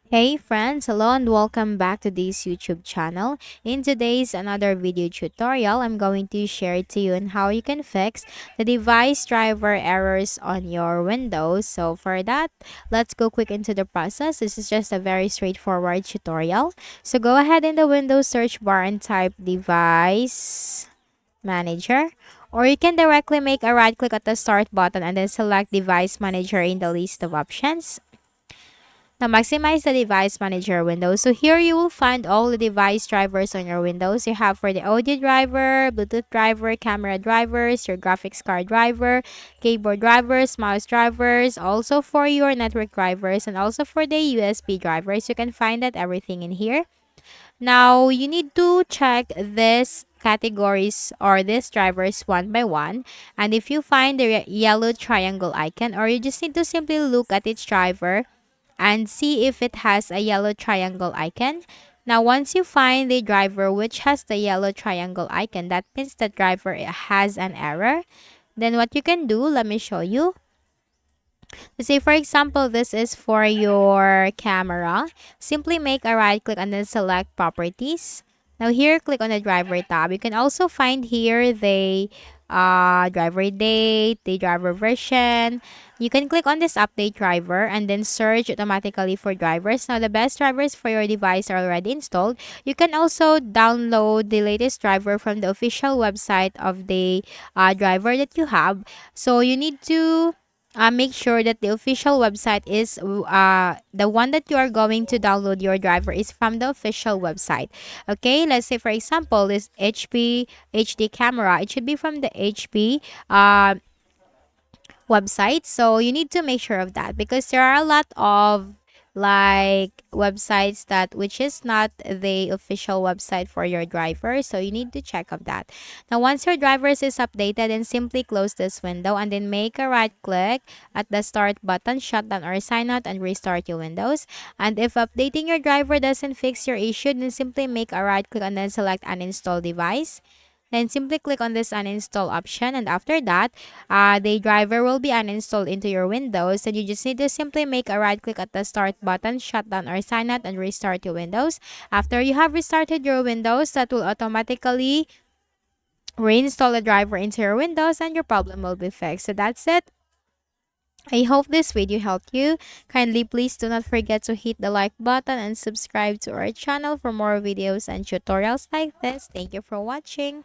Hey friends, hello and welcome back to this YouTube channel. In today's another video tutorial, I'm going to share to you on how you can fix the device driver errors on your Windows. So for that, let's go quick into the process. This is just a very straightforward tutorial. So go ahead in the Windows search bar and type device manager. Or you can directly make a right click at the start button and then select device manager in the list of options. Now maximize the device manager window. So here you will find all the device drivers on your Windows. You have for the audio driver, Bluetooth driver, camera drivers, your graphics card driver, keyboard drivers, mouse drivers, also for your network drivers, and also for the USB drivers. You can find that everything in here. Now you need to check this categories or these drivers one by one, and if you find the yellow triangle icon, or you just need to simply look at each driver and see if it has a yellow triangle icon. Now, once you find the driver which has the yellow triangle icon, that means the driver has an error. Then what you can do, let me show you. Let's say, for example, this is for your camera. Simply make a right click and then select properties. Now here, click on the driver tab. You can also find here the driver date, the driver version. You can click on this update driver and then search automatically for drivers. Now the best drivers for your device are already installed. You can also download the latest driver from the official website of the driver that you have. So you need to make sure that the official website is the one that you are going to download your driver is from the official website. Okay, let's say for example this HP HD camera, it should be from the HP website. So you need to make sure of that because there are a lot of like websites that which is not the official website for your driver, so you need to check of that. Now once your drivers is updated, then simply close this window and then make a right click at the start button, shut down or sign out, and restart your Windows. And if updating your driver doesn't fix your issue, then simply make a right click and then select uninstall device. Then simply click on this uninstall option, and after that, the driver will be uninstalled into your Windows. And you just need to simply make a right click at the start button, shut down or sign out, and restart your Windows. After you have restarted your Windows, that will automatically reinstall the driver into your Windows and your problem will be fixed. So that's it. I hope this video helped you. Kindly please do not forget to hit the like button and subscribe to our channel for more videos and tutorials like this. Thank you for watching.